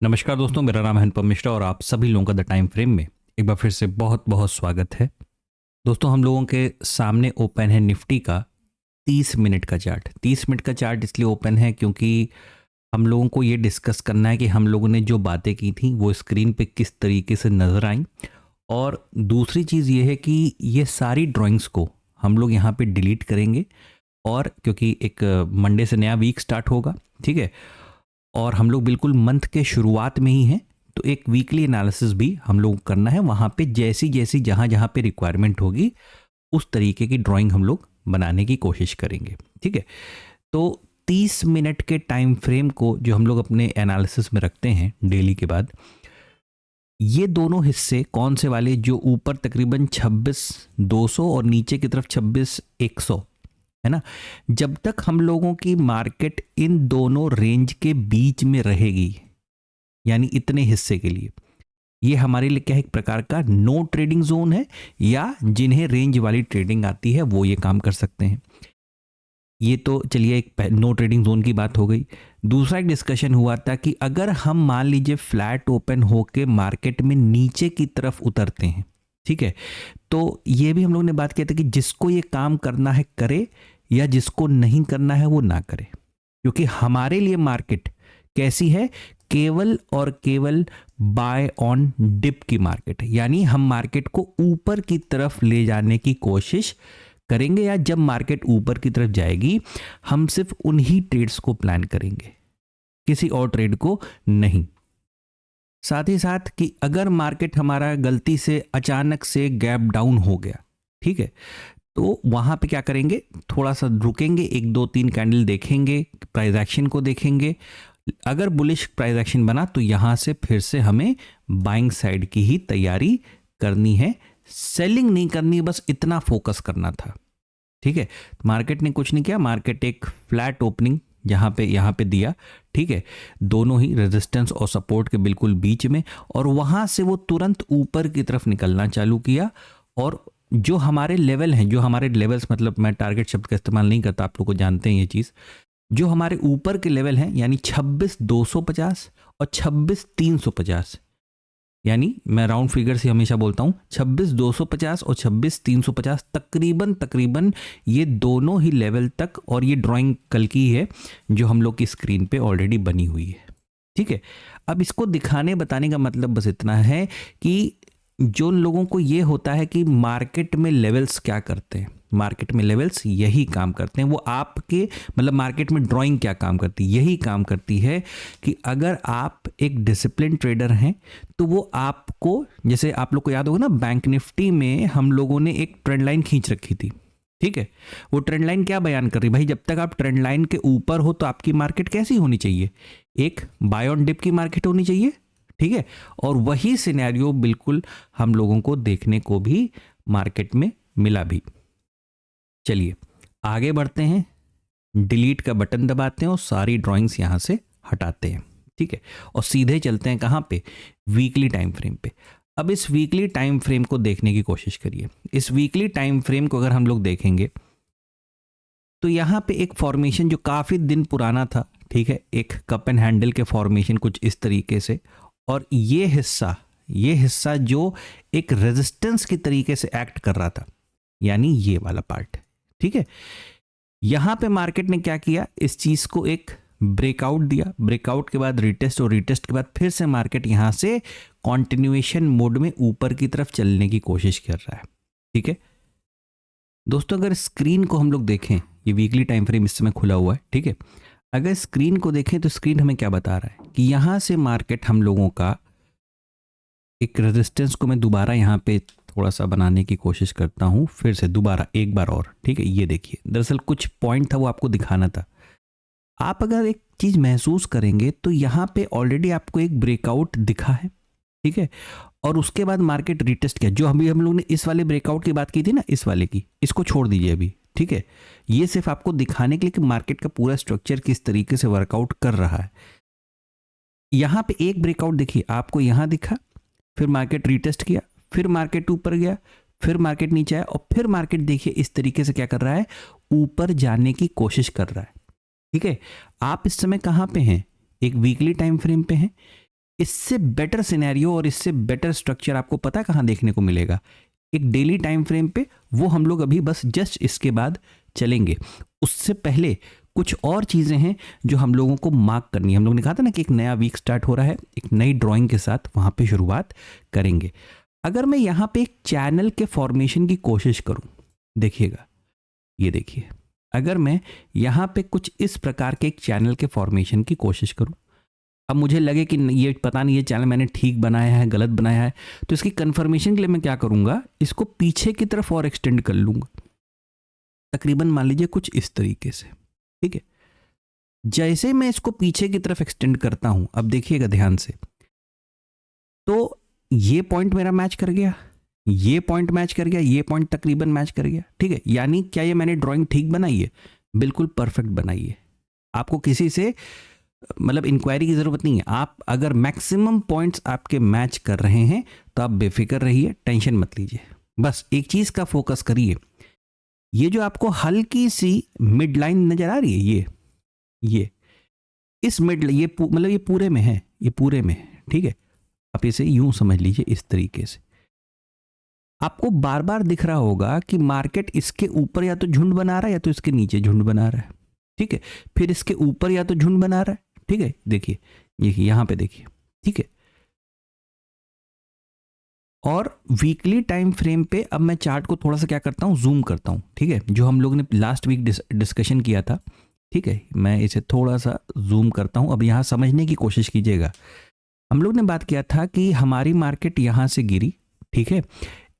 नमस्कार दोस्तों, मेरा नाम है अनुपम मिश्रा और आप सभी लोगों का द टाइम फ्रेम में एक बार फिर से बहुत बहुत स्वागत है। दोस्तों, हम लोगों के सामने ओपन है निफ्टी का 30 मिनट का चार्ट। 30 मिनट का चार्ट इसलिए ओपन है क्योंकि हम लोगों को ये डिस्कस करना है कि हम लोगों ने जो बातें की थी वो स्क्रीन पे किस तरीके से नज़र आई। और दूसरी चीज़ ये है कि ये सारी ड्राइंग्स को हम लोग यहाँ पे डिलीट करेंगे। और क्योंकि एक मंडे से नया वीक स्टार्ट होगा, ठीक है, और हम लोग बिल्कुल मंथ के शुरुआत में ही हैं, तो एक वीकली एनालिसिस भी हम लोग करना है। वहाँ पे जैसी जैसी जहाँ जहाँ पे रिक्वायरमेंट होगी उस तरीके की ड्राइंग हम लोग बनाने की कोशिश करेंगे, ठीक है। तो 30 मिनट के टाइम फ्रेम को जो हम लोग अपने एनालिसिस में रखते हैं डेली के बाद, ये दोनों हिस्से कौन से वाले, जो ऊपर तकरीबन 26,200 और नीचे की तरफ 26,100 है ना, जब तक हम लोगों की मार्केट इन दोनों रेंज के बीच में रहेगी, यानी इतने हिस्से के लिए ये हमारे लिए क्या है, एक प्रकार का नो ट्रेडिंग जोन है, या जिन्हें रेंज वाली ट्रेडिंग आती है वो ये काम कर सकते हैं। ये तो चलिए एक नो ट्रेडिंग जोन की बात हो गई। दूसरा एक डिस्कशन हुआ था कि अगर हम मान लीजिए फ्लैट ओपन होके मार्केट में नीचे की तरफ उतरते हैं, ठीक है, तो ये भी हम लोग ने बात किया था कि जिसको ये काम करना है करे, या जिसको नहीं करना है वो ना करे। क्योंकि हमारे लिए मार्केट कैसी है, केवल और केवल बाय ऑन डिप की मार्केट है। यानी हम मार्केट को ऊपर की तरफ ले जाने की कोशिश करेंगे, या जब मार्केट ऊपर की तरफ जाएगी हम सिर्फ उन्हीं ट्रेड्स को प्लान करेंगे, किसी और ट्रेड को नहीं। साथ ही साथ कि अगर मार्केट हमारा गलती से अचानक से गैप डाउन हो गया, ठीक है, तो वहां पे क्या करेंगे, थोड़ा सा रुकेंगे, एक दो तीन कैंडल देखेंगे, प्राइस एक्शन को देखेंगे। अगर बुलिश प्राइस एक्शन बना तो यहां से फिर से हमें बाइंग साइड की ही तैयारी करनी है, सेलिंग नहीं करनी, बस इतना फोकस करना था, ठीक है। मार्केट ने कुछ नहीं किया, मार्केट एक फ्लैट ओपनिंग यहाँ पे दिया, ठीक है, दोनों ही रेजिस्टेंस और सपोर्ट के बिल्कुल बीच में, और वहां से वो तुरंत ऊपर की तरफ निकलना चालू किया। और जो हमारे लेवल हैं, जो हमारे लेवल्स, मतलब मैं टारगेट शब्द का इस्तेमाल नहीं करता, आप लोग को जानते हैं ये चीज़, जो हमारे ऊपर के लेवल हैं, यानी 26,250 और 26,350, यानी मैं राउंड फिगर से हमेशा बोलता हूँ 26,250 और 26,350, तकरीबन तकरीबन ये दोनों ही लेवल तक। और ये ड्राइंग कल की है जो हम लोग की स्क्रीन पे ऑलरेडी बनी हुई है, ठीक है। अब इसको दिखाने बताने का मतलब बस इतना है कि जो लोगों को ये होता है कि मार्केट में लेवल्स क्या करते हैं, मार्केट में लेवल्स यही काम करते हैं, वो आपके मतलब मार्केट में ड्राइंग क्या काम करती है, यही काम करती है कि अगर आप एक डिसिप्लिन ट्रेडर हैं तो वो आपको, जैसे आप लोग को याद होगा ना, बैंक निफ्टी में हम लोगों ने एक ट्रेंड लाइन खींच रखी थी, ठीक है। वो ट्रेंड लाइन क्या बयान कर रही, भाई जब तक आप ट्रेंड लाइन के ऊपर हो तो आपकी मार्केट कैसी होनी चाहिए, एक बाय ऑन डिप की मार्केट होनी चाहिए, ठीक है। और वही सिनेरियो बिल्कुल हम लोगों को देखने को भी मार्केट में मिला भी। चलिए आगे बढ़ते हैं, डिलीट का बटन दबाते हैं और सारी ड्राइंग्स यहां से हटाते हैं, ठीक है, और सीधे चलते हैं कहां पे, वीकली टाइम फ्रेम पे। अब इस वीकली टाइम फ्रेम को देखने की कोशिश करिए। इस वीकली टाइम फ्रेम को अगर हम लोग देखेंगे तो यहां पे एक फॉर्मेशन जो काफी दिन पुराना था, ठीक है, एक कप एंड हैंडल के फॉर्मेशन कुछ इस तरीके से, और ये हिस्सा जो एक रेजिस्टेंस की तरीके से एक्ट कर रहा था, यानी ये वाला पार्ट, ठीक है। यहां पे मार्केट ने क्या किया, इस चीज को एक ब्रेकआउट दिया, ब्रेकआउट के बाद रिटेस्ट, और रिटेस्ट के बाद फिर से मार्केट यहां से कॉन्टिन्यूएशन मोड में ऊपर की तरफ चलने की कोशिश कर रहा है, ठीक है। दोस्तों अगर स्क्रीन को हम लोग देखें, ये वीकली टाइम फ्रेम इस समय खुला हुआ है, ठीक है, अगर स्क्रीन को देखें तो स्क्रीन हमें क्या बता रहा है कि यहां से मार्केट हम लोगों का एक रेजिस्टेंस को मैं दोबारा यहाँ पे थोड़ा सा बनाने की कोशिश करता हूँ, फिर से दोबारा एक बार और, ठीक है। ये देखिए, दरअसल कुछ पॉइंट था वो आपको दिखाना था। आप अगर एक चीज महसूस करेंगे तो यहाँ पे ऑलरेडी आपको एक ब्रेकआउट दिखा है, ठीक है, और उसके बाद मार्केट रिटेस्ट किया। जो अभी हम लोग ने इस वाले ब्रेकआउट की बात की थी ना, इस वाले की, इसको छोड़ दीजिए अभी, ठीक है। ये सिर्फ आपको दिखाने के लिए कि मार्केट का पूरा स्ट्रक्चर किस तरीके से वर्कआउट कर रहा है। यहाँ पे एक ब्रेकआउट देखिए, आपको यहाँ दिखा, फिर मार्केट रिटेस्ट किया, फिर मार्केट ऊपर गया, फिर मार्केट नीचे आया, और फिर मार्केट देखिए इस तरीके से क्या कर रहा है, ऊपर जाने की कोशिश कर रहा है, ठीक है। आप इस समय कहां पे हैं, एक वीकली टाइम फ्रेम पे हैं। इससे बेटर सिनेरियो और इससे बेटर स्ट्रक्चर आपको पता कहाँ देखने को मिलेगा? एक डेली टाइम फ्रेम पे। वो हम लोग अभी बस जस्ट इसके बाद चलेंगे। उससे पहले कुछ और चीज़ें हैं जो हम लोगों को मार्क करनी है। हम लोगों ने कहा था ना कि एक नया वीक स्टार्ट हो रहा है, एक नई ड्राइंग के साथ वहाँ पे शुरुआत करेंगे। अगर मैं यहाँ पे एक चैनल के फॉर्मेशन की कोशिश करूँ, देखिएगा, ये देखिए, अगर मैं यहाँ पे कुछ इस प्रकार के एक चैनल के फॉर्मेशन की कोशिश करूँ, अब मुझे लगे कि ये पता नहीं ये चैनल मैंने ठीक बनाया है गलत बनाया है, तो इसकी कंफर्मेशन के लिए मैं क्या करूँगा, इसको पीछे की तरफ और एक्सटेंड कर लूँगा, तकरीबन मान लीजिए कुछ इस तरीके से। ठीक है, जैसे मैं इसको पीछे की तरफ एक्सटेंड करता हूं, अब देखिएगा ध्यान से, तो ये पॉइंट मेरा मैच कर गया, ये पॉइंट मैच कर गया, ये पॉइंट तकरीबन मैच कर गया। ठीक है, यानी क्या ये मैंने ड्राइंग ठीक बनाई है? बिल्कुल परफेक्ट बनाई है। आपको किसी से मतलब इंक्वायरी की जरूरत नहीं है। आप अगर मैक्सिमम पॉइंट्स आपके मैच कर रहे हैं तो आप बेफिक्र रहिए, टेंशन मत लीजिए, बस एक चीज का फोकस करिए। ये जो आपको हल्की सी मिड लाइन नजर आ रही है, ये इस मिड, ये मतलब ये पूरे में है, ये पूरे में है। ठीक है, आप इसे यूं समझ लीजिए, इस तरीके से आपको बार बार दिख रहा होगा कि मार्केट इसके ऊपर या तो झुंड बना रहा है या तो इसके नीचे झुंड बना रहा है। ठीक है, फिर इसके ऊपर या तो झुंड बना रहा है। ठीक है, देखिए, देखिए यहां पे देखिए। ठीक है, और वीकली टाइम फ्रेम पे अब मैं चार्ट को थोड़ा सा क्या करता हूं, जूम करता हूं। ठीक है, जो हम लोग ने लास्ट वीक डिस्कशन किया था, ठीक है, मैं इसे थोड़ा सा जूम करता हूं। अब यहां समझने की कोशिश कीजिएगा। हम लोग ने बात किया था कि हमारी मार्केट यहां से गिरी, ठीक है,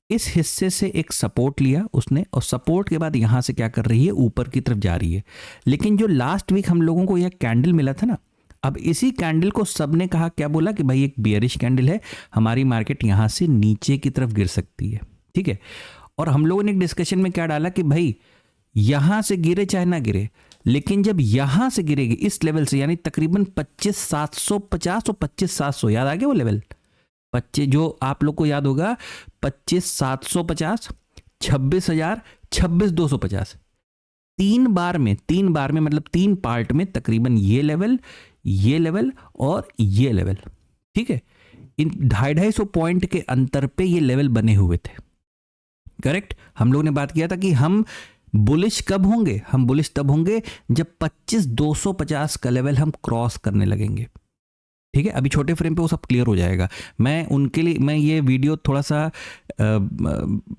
इस हिस्से से एक सपोर्ट लिया उसने, और सपोर्ट के बाद यहां से क्या कर रही है, ऊपर की तरफ जा रही है। लेकिन जो लास्ट वीक हम लोगों को यह कैंडल मिला था ना, अब इसी कैंडल को सबने कहा, क्या बोला कि भाई एक बियरिश कैंडल है, हमारी मार्केट यहां से नीचे की तरफ गिर सकती है। ठीक है, और हम लोगों ने एक डिस्कशन में क्या डाला कि भाई यहां से गिरे चाहे ना गिरे, लेकिन जब यहां से गिरेगी इस लेवल से, यानी तकरीबन 25,750 और 25,700, याद आ गया वो लेवल 25, जो आप लोग को याद होगा, 25,750, 26,000, 26,250, तीन बार में मतलब तीन पार्ट में तकरीबन ये लेवल और ये लेवल। ठीक है, इन 250 पॉइंट के अंतर पे ये लेवल बने हुए थे। करेक्ट, हम लोग ने बात किया था कि हम बुलिश कब होंगे, हम बुलिश तब होंगे जब 25,250 का लेवल हम क्रॉस करने लगेंगे। ठीक है, अभी छोटे फ्रेम पे वो सब क्लियर हो जाएगा। मैं उनके लिए मैं ये वीडियो थोड़ा सा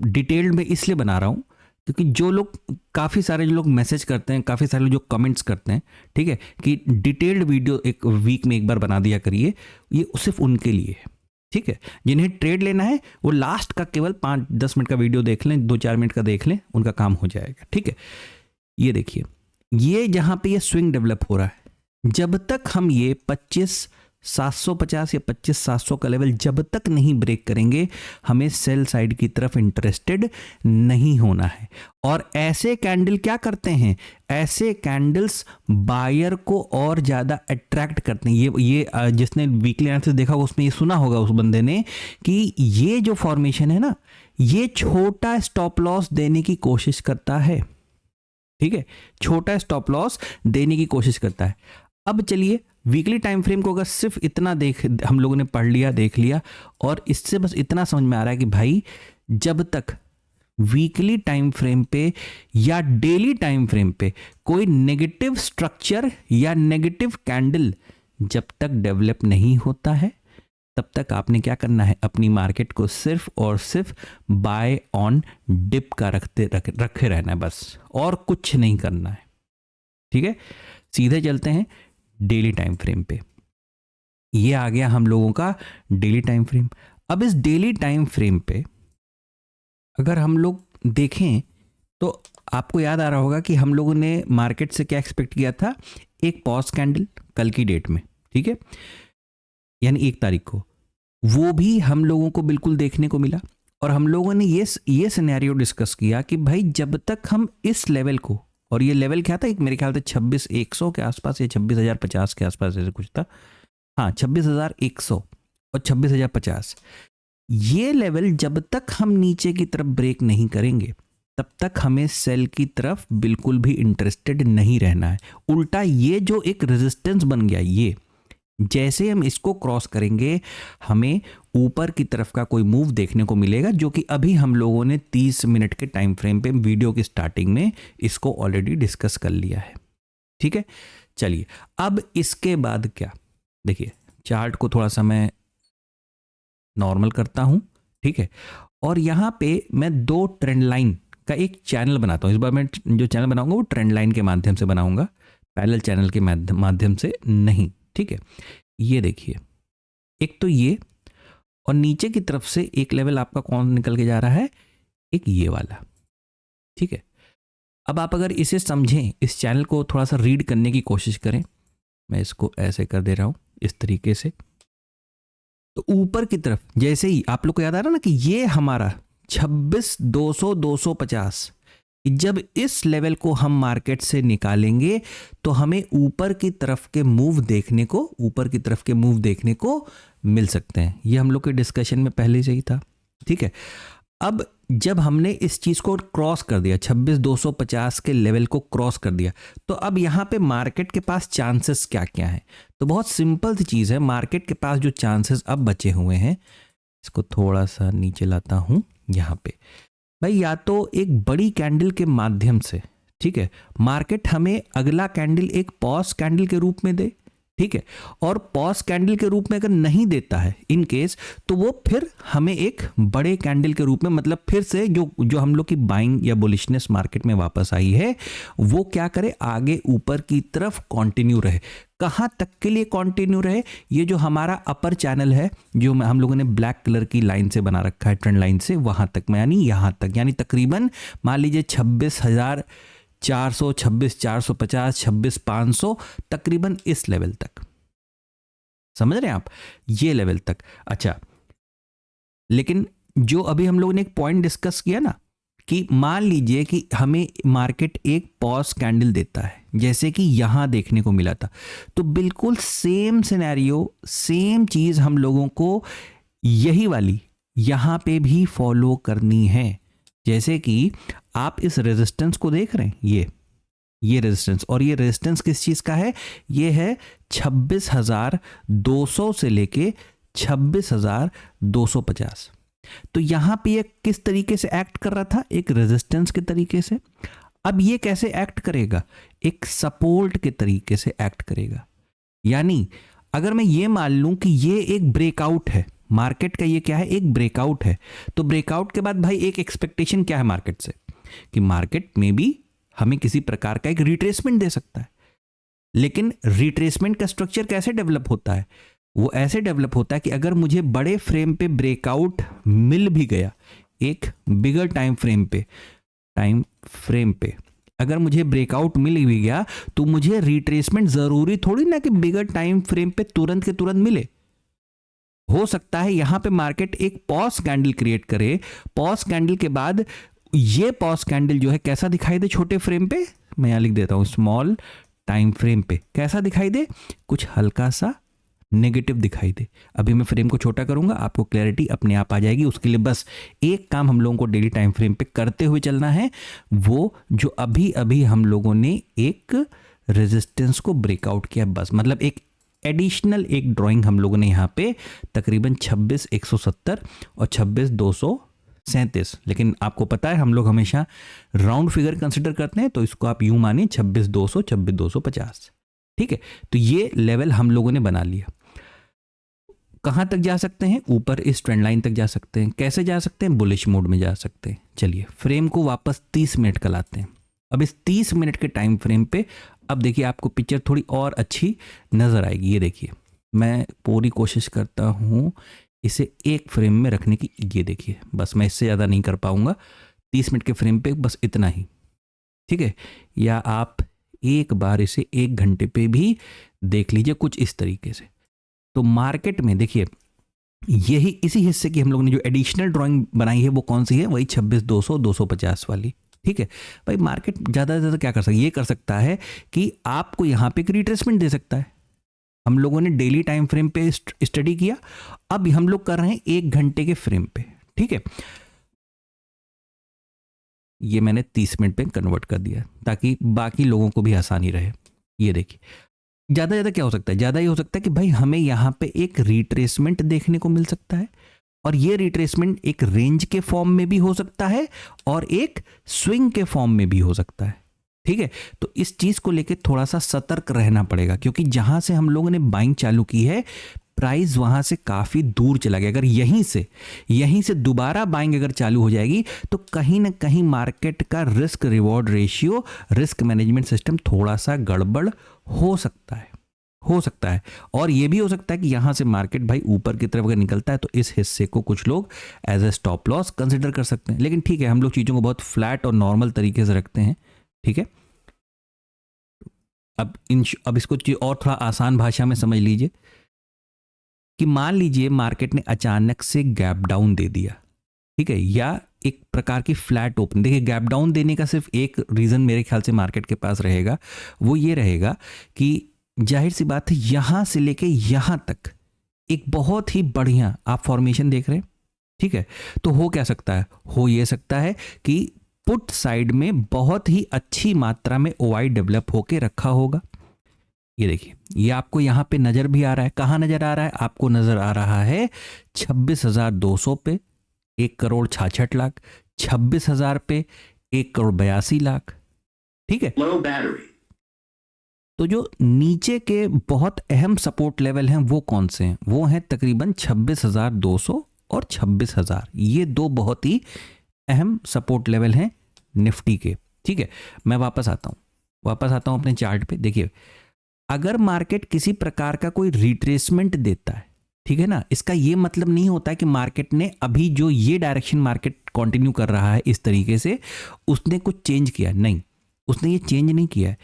डिटेल्ड में इसलिए बना रहा हूँ क्योंकि जो लोग काफ़ी सारे जो लोग मैसेज करते हैं, काफ़ी सारे जो कमेंट्स करते हैं, ठीक है, कि डिटेल्ड वीडियो एक वीक में एक बार बना दिया करिए, ये सिर्फ उनके लिए है। ठीक है, जिन्हें ट्रेड लेना है वो लास्ट का केवल 5-10 मिनट का वीडियो देख लें, 2-4 मिनट का देख लें, उनका काम हो जाएगा। ठीक है, ये देखिए, ये जहां पे ये स्विंग डेवलप हो रहा है, जब तक हम ये 25,750 या 25,700 का लेवल जब तक नहीं ब्रेक करेंगे, हमें सेल साइड की तरफ इंटरेस्टेड नहीं होना है। और ऐसे कैंडल क्या करते हैं, ऐसे कैंडल्स बायर को और ज़्यादा अट्रैक्ट करते हैं। ये जिसने वीकली एनालिसिस देखा उसने ये सुना होगा उस बंदे ने कि ये जो फॉर्मेशन है ना, ये छोटा स्टॉप लॉस देने की कोशिश करता है। ठीक है, छोटा स्टॉप लॉस देने की कोशिश करता है। अब चलिए वीकली टाइम फ्रेम को अगर सिर्फ इतना हम लोगों ने पढ़ लिया, देख लिया, और इससे बस इतना समझ में आ रहा है कि भाई जब तक वीकली टाइम फ्रेम पे या डेली टाइम फ्रेम पे कोई नेगेटिव स्ट्रक्चर या नेगेटिव कैंडल जब तक डेवलप नहीं होता है, तब तक आपने क्या करना है, अपनी मार्केट को सिर्फ और सिर्फ बाय ऑन डिप का रखे रहना है, बस और कुछ नहीं करना है। ठीक है, सीधे चलते हैं डेली टाइम फ्रेम पे। ये आ गया हम लोगों का डेली टाइम फ्रेम। अब इस डेली टाइम फ्रेम पे अगर हम लोग देखें तो आपको याद आ रहा होगा कि हम लोगों ने मार्केट से क्या एक्सपेक्ट किया था, एक पॉज कैंडल कल की डेट में। ठीक है, यानी 1 तारीख को, वो भी हम लोगों को बिल्कुल देखने को मिला। और हम लोगों ने ये सिनेरियो डिस्कस किया कि भाई जब तक हम इस लेवल को, और ये लेवल क्या था, एक मेरे ख्याल से 26,100 के आसपास या 26,050 के आसपास ऐसे कुछ था, हाँ 26,100 और 26,050, ये लेवल जब तक हम नीचे की तरफ ब्रेक नहीं करेंगे तब तक हमें सेल की तरफ बिल्कुल भी इंटरेस्टेड नहीं रहना है। उल्टा ये जो एक रेजिस्टेंस बन गया, जैसे हम इसको क्रॉस करेंगे हमें ऊपर की तरफ का कोई मूव देखने को मिलेगा, जो कि अभी हम लोगों ने 30 मिनट के टाइम फ्रेम पे वीडियो की स्टार्टिंग में इसको ऑलरेडी डिस्कस कर लिया है। ठीक है, चलिए अब इसके बाद क्या, देखिए चार्ट को थोड़ा सा मैं नॉर्मल करता हूं। ठीक है, और यहां पे मैं दो ट्रेंड लाइन का एक चैनल बनाता हूं। इस बार मैं जो चैनल बनाऊंगा वो ट्रेंड लाइन के माध्यम से बनाऊंगा, पैरेलल चैनल के माध्यम से नहीं। ठीक है, ये देखिए, एक तो ये, और नीचे की तरफ से एक लेवल आपका कौन निकल के जा रहा है, एक ये वाला। ठीक है, अब आप अगर इसे समझें, इस चैनल को थोड़ा सा रीड करने की कोशिश करें, मैं इसको ऐसे कर दे रहा हूं इस तरीके से, तो ऊपर की तरफ जैसे ही आप लोग को याद आ रहा ना कि ये हमारा 26,200 250, जब इस लेवल को हम मार्केट से निकालेंगे तो हमें ऊपर की तरफ के मूव देखने को मिल सकते हैं। ये हम लोग के डिस्कशन में पहले से ही था। ठीक है, अब जब हमने इस चीज को क्रॉस कर दिया, 26,250 के लेवल को क्रॉस कर दिया, तो अब यहां पे मार्केट के पास चांसेस क्या क्या हैं? तो बहुत सिंपल सी चीज है, मार्केट के पास जो चांसेस अब बचे हुए हैं, इसको थोड़ा सा नीचे लाता हूं यहां पे भाई, या तो एक बड़ी कैंडल के माध्यम से, ठीक है, मार्केट हमें अगला कैंडल एक पॉज कैंडल के रूप में दे। ठीक है, और पॉज कैंडल के रूप में अगर नहीं देता है इन केस, तो वो फिर हमें एक बड़े कैंडल के रूप में, मतलब फिर से जो हम लोग की बाइंग या बुलिशनेस मार्केट में वापस आई है, वो क्या करे, आगे ऊपर की तरफ कंटिन्यू रहे। कहां तक के लिए कंटिन्यू रहे? ये जो हमारा अपर चैनल है, जो हम लोगों ने ब्लैक कलर की लाइन से बना रखा है, ट्रेंड लाइन से, वहां तक में, यानी यहां तक, यानी तकरीबन मान लीजिए 26,400, 26,450, 26,500, तकरीबन इस लेवल तक। समझ रहे हैं आप, ये लेवल तक। अच्छा, लेकिन जो अभी हम लोगों ने एक पॉइंट डिस्कस किया ना, कि मान लीजिए कि हमें मार्केट एक पॉज कैंडल देता है, जैसे कि यहां देखने को मिला था, तो बिल्कुल सेम सिनेरियो, सेम चीज हम लोगों को यही वाली यहां पे भी फॉलो करनी है। जैसे कि आप इस रेजिस्टेंस को देख रहे हैं, ये रेजिस्टेंस, और ये रेजिस्टेंस किस चीज का है? ये है 26,200 से लेके 26,250। तो यहां पे ये किस तरीके से एक्ट कर रहा था? एक रेजिस्टेंस के तरीके से। अब ये कैसे एक्ट करेगा? एक सपोर्ट के तरीके से एक्ट करेगा। यानी अगर मैं ये मान लूं कि ये एक ब्रेकआउट है मार्केट का, ये क्या है? एक ब्रेकआउट है, तो ब्रेकआउट के बाद भाई एक एक्सपेक्टेशन क्या है मार्केट से, कि मार्केट में भी हमें किसी प्रकार का एक रिट्रेसमेंट दे सकता है। लेकिन रिट्रेसमेंट का स्ट्रक्चर कैसे डेवलप होता है? वो ऐसे डेवलप होता है कि अगर मुझे बड़े फ्रेम पे ब्रेकआउट मिल भी गया, एक बिगर टाइम फ्रेम पे अगर मुझे ब्रेकआउट मिल भी गया, तो मुझे रिट्रेसमेंट जरूरी थोड़ी ना कि बिगर टाइम फ्रेम पे तुरंत के तुरंत मिले। हो सकता है यहां पे मार्केट एक पॉज कैंडल क्रिएट करे, पॉज कैंडल के बाद ये पॉज कैंडल जो है कैसा दिखाई दे छोटे फ्रेम पे, मैं यहां लिख देता हूं स्मॉल टाइम फ्रेम पे, कैसा दिखाई दे? कुछ हल्का सा नेगेटिव दिखाई दे। अभी मैं फ्रेम को छोटा करूंगा, आपको क्लैरिटी अपने आप आ जाएगी। उसके लिए बस एक काम हम लोगों को डेली टाइम फ्रेम पे करते हुए चलना है, वो जो अभी अभी हम लोगों ने एक रेजिस्टेंस को ब्रेकआउट किया, बस मतलब एक एडिशनल एक ड्राइंग हम लोगों ने यहाँ पे तकरीबन 26,170 और 26,237, लेकिन आपको पता है हम लोग हमेशा राउंड फिगर कंसिडर करते हैं, तो इसको आप यूं मानिए 26,200, 26,250। ठीक है, तो ये लेवल हम लोगों ने बना लिया। कहां तक जा सकते हैं? ऊपर इस ट्रेंड लाइन तक जा सकते हैं। कैसे जा सकते हैं? बुलिश मोड में जा सकते हैं। चलिए फ्रेम को वापस 30 मिनट का लाते हैं। अब इस 30 मिनट के टाइम फ्रेम पे अब देखिए आपको पिक्चर थोड़ी और अच्छी नजर आएगी। ये देखिए, मैं पूरी कोशिश करता हूं इसे एक फ्रेम में रखने की। ये देखिए, बस मैं इससे ज़्यादा नहीं कर पाऊंगा, 30 मिनट के फ्रेम पे बस इतना ही। ठीक है, या आप एक बार इसे 1 घंटे पे भी देख लीजिए कुछ इस तरीके से। तो मार्केट में देखिए, यही इसी हिस्से की हम लोगों ने जो एडिशनल ड्राइंग बनाई है वो कौन सी है? वही 26,200 250 वाली। ठीक है भाई, मार्केट ज़्यादा से ज़्यादा क्या कर सकता है? ये कर सकता है कि आपको यहाँ पे एक रिट्रेसमेंट दे सकता है। हम लोगों ने डेली टाइम फ्रेम पे स्टडी किया, अब हम लोग कर रहे हैं 1 घंटे के फ्रेम पे। ठीक है, ये मैंने 30 मिनट पे कन्वर्ट कर दिया ताकि बाकी लोगों को भी आसानी रहे। ये देखिए, ज़्यादा क्या हो सकता है, ज़्यादा ये हो सकता है कि भाई हमें यहाँ पे एक रिट्रेसमेंट देखने को मिल सकता है, और ये रिट्रेसमेंट एक रेंज के फॉर्म में भी हो सकता है और एक स्विंग के फॉर्म में भी हो सकता है। ठीक है, तो इस चीज को लेके थोड़ा सा सतर्क रहना पड़ेगा, क्योंकि जहां से हम लोगों ने बाइंग चालू की है प्राइस वहां से काफी दूर चला गया। अगर यहीं से दोबारा बाइंग अगर चालू हो जाएगी तो कहीं ना कहीं मार्केट का risk reward ratio, risk management system थोड़ा सा गड़बड़ हो सकता है, और ये भी हो सकता है कि यहां से मार्केट भाई ऊपर की तरफ अगर निकलता है तो इस हिस्से को कुछ लोग as a stop loss consider कर सकते हैं। लेकिन ठीक है, हम लोग चीज़ों को बहुत फ्लैट और नॉर्मल तरीके से रखते हैं। ठीक है, अब इसको और थोड़ा आसान भाषा में समझ लीजिए कि मान लीजिए मार्केट ने अचानक से गैप डाउन दे दिया, ठीक है, या एक प्रकार की फ्लैट ओपन। देखिए, गैप डाउन देने का सिर्फ एक रीज़न मेरे ख्याल से मार्केट के पास रहेगा, वो ये रहेगा कि जाहिर सी बात है यहां से लेके यहां तक एक बहुत ही बढ़िया आप फॉर्मेशन देख रहे हैं। ठीक है, तो हो क्या सकता है, हो ये सकता है कि पुट साइड में बहुत ही अच्छी मात्रा में ओआई डेवलप होके रखा होगा। ये देखिए, ये आपको यहां पे नजर भी आ रहा है। कहां नजर आ रहा है आपको? नजर आ रहा है 26,200 पे 1,66,00,000, 26,000 पे 1,82,00,000। ठीक है, तो जो नीचे के बहुत अहम सपोर्ट लेवल हैं वो कौन से हैं? वो हैं तकरीबन 26,200 और 26,000। ये दो बहुत ही अहम सपोर्ट लेवल हैं निफ्टी के। ठीक है, मैं वापस आता हूं अपने चार्ट पे। देखिए, अगर मार्केट किसी प्रकार का कोई रिट्रेसमेंट देता है, ठीक है ना, इसका ये मतलब नहीं होता है कि मार्केट ने अभी जो ये डायरेक्शन मार्केट कंटिन्यू कर रहा है इस तरीके से उसने कुछ चेंज किया। नहीं, उसने ये चेंज नहीं किया है।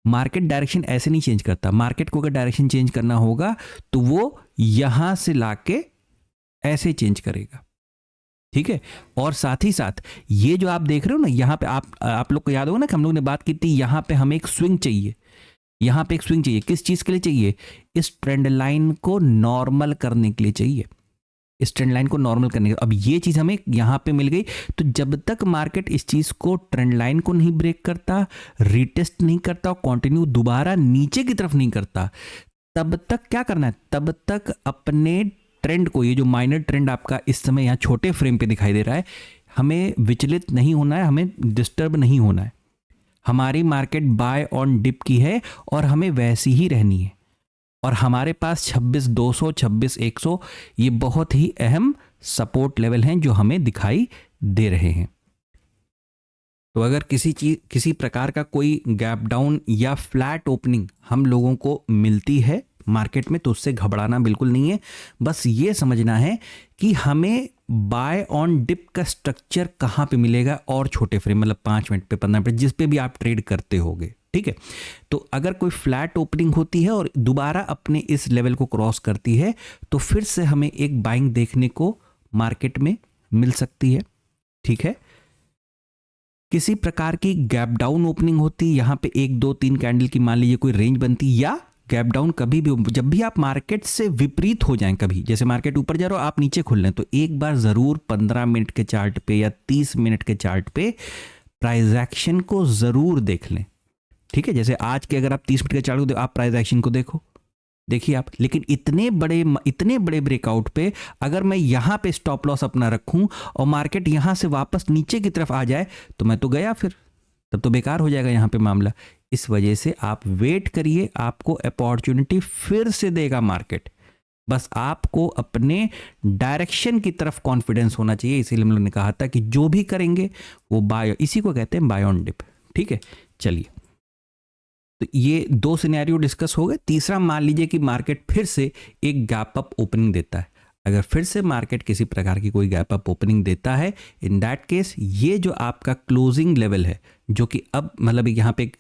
मार्केट डायरेक्शन ऐसे नहीं चेंज करता। मार्केट को अगर डायरेक्शन चेंज करना होगा तो वो यहां से लाके ऐसे चेंज करेगा। ठीक है, और साथ ही साथ ये जो आप देख रहे हो ना, यहां पे आप लोग को याद होगा ना कि हम लोग ने बात की थी, यहां पे हमें एक स्विंग चाहिए। यहां पे एक स्विंग चाहिए, किस चीज के लिए चाहिए? इस ट्रेंड लाइन को नॉर्मल करने के लिए चाहिए, इस ट्रेंड लाइन को नॉर्मल करने के। अब ये चीज हमें यहां पे मिल गई, तो जब तक मार्केट इस चीज को, ट्रेंड लाइन को नहीं ब्रेक करता, रीटेस्ट नहीं करता और कंटिन्यू दोबारा नीचे की तरफ नहीं करता, तब तक क्या करना है? तब तक अपने ट्रेंड को, ये जो माइनर ट्रेंड आपका इस समय यहां छोटे फ्रेम पे दिखाई दे रहा है, हमें विचलित नहीं होना है, हमें डिस्टर्ब नहीं होना है। हमारी मार्केट बाय ऑन डिप की है और हमें वैसी ही रहनी है। और हमारे पास 26,200, 26,100 ये बहुत ही अहम सपोर्ट लेवल हैं जो हमें दिखाई दे रहे हैं। तो अगर किसी प्रकार का कोई गैप डाउन या फ्लैट ओपनिंग हम लोगों को मिलती है मार्केट में, तो उससे घबराना बिल्कुल नहीं है। बस ये समझना है कि हमें बाय ऑन डिप का स्ट्रक्चर कहाँ पे मिलेगा, और छोटे फ्रेम, मतलब 5 मिनट पे, 15 मिनट, जिस पे भी आप ट्रेड करते होगे। ठीक है, तो अगर कोई फ्लैट ओपनिंग होती है और दोबारा अपने इस लेवल को क्रॉस करती है तो फिर से हमें एक बाइंग देखने को मार्केट में मिल सकती है। ठीक है, किसी प्रकार की गैप डाउन ओपनिंग होती, यहां पे 1 2 3 कैंडल की मान लीजिए कोई रेंज बनती, या गैप डाउन कभी भी, जब भी आप मार्केट से विपरीत हो जाएं, कभी जैसे मार्केट ऊपर जा रहा हो आप नीचे खुल लें, तो एक बार जरूर 15 मिनट के चार्ट पे या 30 मिनट के चार्ट पे प्राइस एक्शन को जरूर देख लें। ठीक है, जैसे आज के अगर आप 30 मिनट के चार्ट को आप प्राइस एक्शन को देखिए आप। लेकिन इतने बड़े ब्रेकआउट पे अगर मैं यहां पे स्टॉप लॉस अपना रखूं और मार्केट यहां से वापस नीचे की तरफ आ जाए तो मैं तो गया, फिर तब तो बेकार हो जाएगा यहां पे मामला। इस वजह से आप वेट करिए, आपको अपॉर्चुनिटी फिर से देगा मार्केट। बस आपको अपने डायरेक्शन की तरफ कॉन्फिडेंस होना चाहिए। इसीलिए हम लोगों ने कहा था कि जो भी करेंगे वो बाय, इसी को कहते हैं बाय ऑन डिप। ठीक है, चलिए, तो ये 2 सिनेरियो डिस्कस हो गए। तीसरा, मान लीजिए कि मार्केट फिर से एक गैप अप ओपनिंग देता है। अगर फिर से मार्केट किसी प्रकार की कोई गैप अप ओपनिंग देता है, इन दैट केस ये जो आपका क्लोजिंग लेवल है, जो कि अब मतलब यहाँ पे एक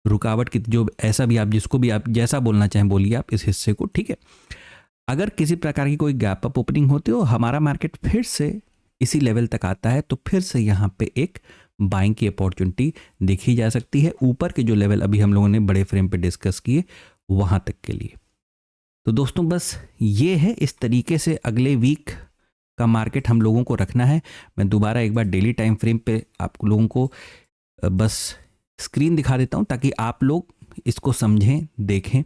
रुकावट की, जो ऐसा भी आप जिसको भी आप जैसा बोलना चाहें बोलिए आप इस हिस्से को। ठीक है, अगर किसी प्रकार की कोई गैप अप ओपनिंग होती हो, हमारा मार्केट फिर से इसी लेवल तक आता है, तो फिर से यहाँ पे एक बाइंग की अपॉर्चुनिटी देखी जा सकती है, ऊपर के जो लेवल अभी हम लोगों ने बड़े फ्रेम पे डिस्कस किए वहां तक के लिए। तो दोस्तों, बस ये है, इस तरीके से अगले वीक का मार्केट हम लोगों को रखना है। मैं दोबारा एक बार डेली टाइम फ्रेम पे आप लोगों को बस स्क्रीन दिखा देता हूं ताकि आप लोग इसको समझें, देखें।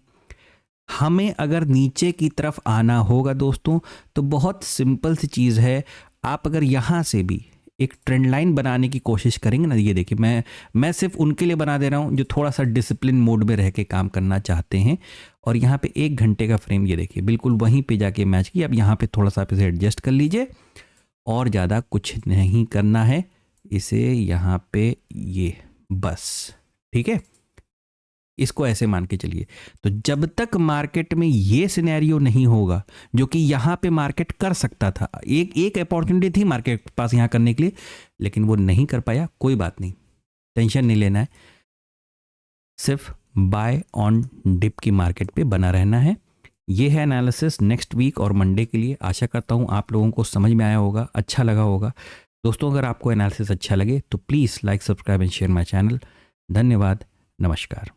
हमें अगर नीचे की तरफ आना होगा दोस्तों, तो बहुत सिंपल सी चीज़ है। आप अगर यहाँ से भी एक ट्रेंड लाइन बनाने की कोशिश करेंगे ना, ये देखिए मैं सिर्फ उनके लिए बना दे रहा हूँ जो थोड़ा सा डिसिप्लिन मोड में रह के काम करना चाहते हैं। और यहाँ पे 1 घंटे का फ्रेम, ये देखिए बिल्कुल वहीं पे जाके मैच किया। अब यहाँ पे थोड़ा सा आप इसे एडजस्ट कर लीजिए, और ज़्यादा कुछ नहीं करना है इसे यहाँ पे, ये बस ठीक है। इसको ऐसे मान के चलिए। तो जब तक मार्केट में ये सिनेरियो नहीं होगा, जो कि यहाँ पे मार्केट कर सकता था, एक अपॉर्चुनिटी थी मार्केट के पास यहाँ करने के लिए, लेकिन वो नहीं कर पाया, कोई बात नहीं, टेंशन नहीं लेना है, सिर्फ बाय ऑन डिप की मार्केट पे बना रहना है। ये है एनालिसिस नेक्स्ट वीक और मंडे के लिए। आशा करता हूँ आप लोगों को समझ में आया होगा, अच्छा लगा होगा। दोस्तों अगर आपको एनालिसिस अच्छा लगे तो please like, subscribe and share my channel. धन्यवाद, नमस्कार।